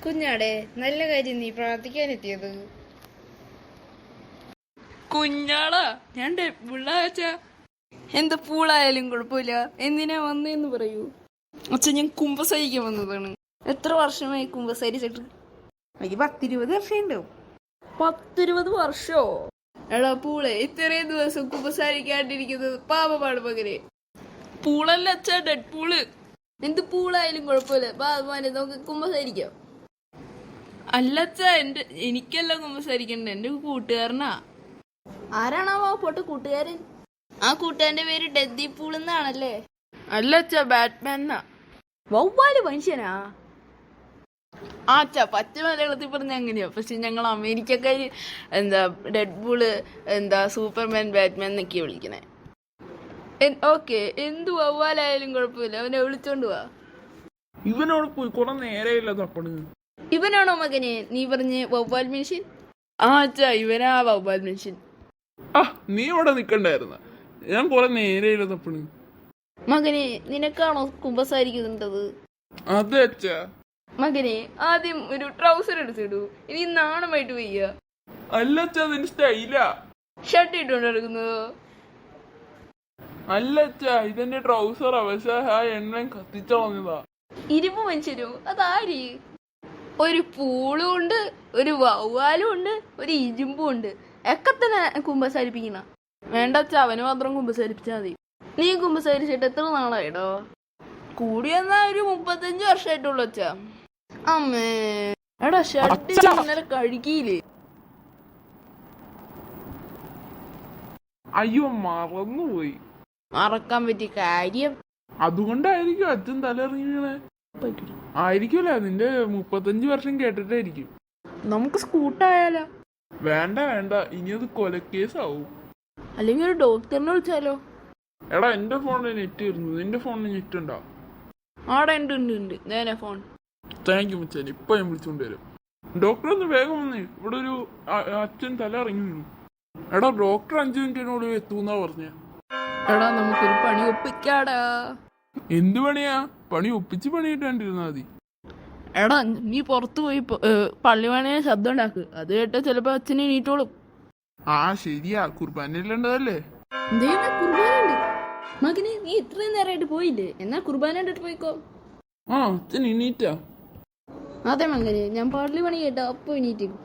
കുഞ്ഞാടെ നല്ല കാര്യം നീ പ്രാർത്ഥിക്കാനെത്തിയത്. കുഞ്ഞാളാ ഞാൻ പിള്ളാച്ച എന്താ പൂളായാലും കുഴപ്പമില്ല, എന്തിനാ വന്നേന്ന് പറയൂ. അച്ഛൻ ഞാൻ കുമ്പസാരിക്കാൻ വന്നതാണ്. എത്ര വർഷമായി കുമ്പസാരിച്ചിട്ട്? എനിക്ക് 10-20 വർഷം ഉണ്ടാവും. 10-20 വർഷോ? എടാ പൂളെ, ഇത്രയും ദിവസം കുമ്പസാരിക്കാണ്ടിരിക്കുന്നത് പാപമാണ് മകനെ. പൂളല്ല അച്ഛാ, ഡെഡ് പൂള്. എന്ത് പൂളായാലും കുഴപ്പമില്ല, ബാബുമാനെ നമുക്ക് കുമ്പസാരിക്കാം. അല്ല അച്ഛാ, എനിക്കല്ല കുമ്പസാരിക്കണ്ട, എന്റെ കൂട്ടുകാരനാ. ആരാണാവോ പൊട്ട കൂട്ടുകാരൻ? ആ കൂട്ടുകാരന്റെ പേര് ഡെഡി പൂൾ എന്നാണല്ലേ? അല്ല അച്ഛാ, ബാറ്റ്മാനാ. വവ്വാല് മനുഷ്യനാ? ആ അച്ഛാ, പച്ച മലയാളത്തിൽ പറഞ്ഞ അങ്ങനെയാ. പക്ഷെ ഞങ്ങൾ അമേരിക്കക്കാര് ഡെഡ് പൂള്, സൂപ്പർമാൻ, ബാറ്റ്മാൻ എന്നൊക്കെയാ വിളിക്കണേ. ഓക്കെ, എന്തു വവ്വാലായാലും കുഴപ്പമില്ല, അവനെ വിളിച്ചോണ്ട് പോവാ. ഇവനോട് പോയി കുറെ നേരമില്ല തപ്പണ്. ഇവനാണോ മകനെ നീ പറഞ്ഞ് വവ്വാൽ മനുഷ്യൻ? ആ അച്ഛാ, ഇവനാ വവ്വാൽ മനുഷ്യൻ. നീ ഇവിടെ നിക്കണ്ടായിരുന്ന? ഞാൻ കുറെ നേരമില്ല തപ്പണ്. മകനെ, നിനക്കാണോ കുമ്പസാരിക്കുന്നുണ്ടത്? അതെ അച്ഛാ. മകനെ, ആദ്യം ഒരു ട്രൗസർ എടുത്തിടൂ, ഇനി നാണമായിട്ട് വയ്യ. അല്ല അച്ഛാ, അതിന്റെ സ്റ്റൈലാ. ഷർട്ട് ഇട്ടുകൊണ്ട് നടക്കുന്നതോ? അല്ല അച്ഛാ, ഇതെന്റെ ട്രൗസറാ. പക്ഷെ ആ എണ്ണ കത്തിച്ചളഞ്ഞതാ. ഇരുമ്പ് മനുഷ്യരോ? അതാര്? ഒരു പൂളും ഉണ്ട്, ഒരു വവ്വാലും ഉണ്ട്, ഒരു ഇരുമ്പും ഉണ്ട്. ഒക്കെ തന്നെ കുമ്പസാരിപ്പിക്കണ? വേണ്ട അച്ഛാ, അവന് മാത്രം കുമ്പസാരിപ്പിച്ചാ മതി. നീ കുമ്പസാരിച്ചിട്ട് എത്ര നാളായിടോ? കൂടി വന്നാ ഒരു 35 വർഷമായിട്ടുള്ളൂ അച്ഛാ. അമ്മേ, എടാ ഷർട്ട് ഇന്നലെ കഴുകിയില്ലേ? അയ്യോ, മറന്നുപോയി. മറക്കാൻ പറ്റിയ കാര്യം? അതുകൊണ്ടായിരിക്കും അച്ഛൻ തലറിഞ്ഞേ. ആയിരിക്കൂല, നിന്റെ 35 വർഷം കേട്ടിട്ടായിരിക്കും. നമുക്ക് സ്കൂട്ടായാലോ? വേണ്ട വേണ്ട, ഇനി അത് കൊലക്കേസാവും. അല്ലെങ്കിൽ ഒരു ഡോക്ടറിനെ വിളിച്ചാലോ? എടാ, എന്റെ ഫോണിൽ നെറ്റ് വരുന്നു. നിന്റെ ഫോണിൽ നെറ്റ് ഉണ്ടോ? ആടെ ഉണ്ട് നേരെ ഫോൺ. താങ്ക് യു മച്ചാൻ, ഇപ്പൊ ഞാൻ വിളിച്ചോണ്ട് വരും. ഡോക്ടർ ഒന്ന് വേഗം വന്നേ, ഇവിടെ ഒരു അച്ഛൻ തല ഇറങ്ങി വീണു. എടാ, ഡോക്ടർ 5 മിനിറ്റിനോട് എത്തൂന്നാ പറഞ്ഞ. എടാ, നമുക്കൊരു പണി ഒപ്പിക്കാടാ. എന്ത് പണിയാ? പണി ഒപ്പിച്ച് പണിയിട്ടാണ്ടിരുന്നാ മതി. എടാ, നീ പുറത്തു പോയി പള്ളിവാണിയെ ശബ്ദം ഉണ്ടാക്ക്. അത് കേട്ടാ ചിലപ്പോ അച്ഛനെ എണീറ്റോളും. ശരിയാ, കുർബാനയിലുണ്ടതല്ലേ. കുർബാനുണ്ട്. മകനെ, നീ ഇത്രയും നേരമായിട്ട് പോയില്ലേ? എന്നാ കുർബാന കണ്ടിട്ട് പോയിക്കോ. അച്ഛൻ എണീറ്റാ? അതെ മകനെ, ഞാൻ പള്ളി പണി കേട്ടോ, അപ്പൊ എണീറ്റേക്കും.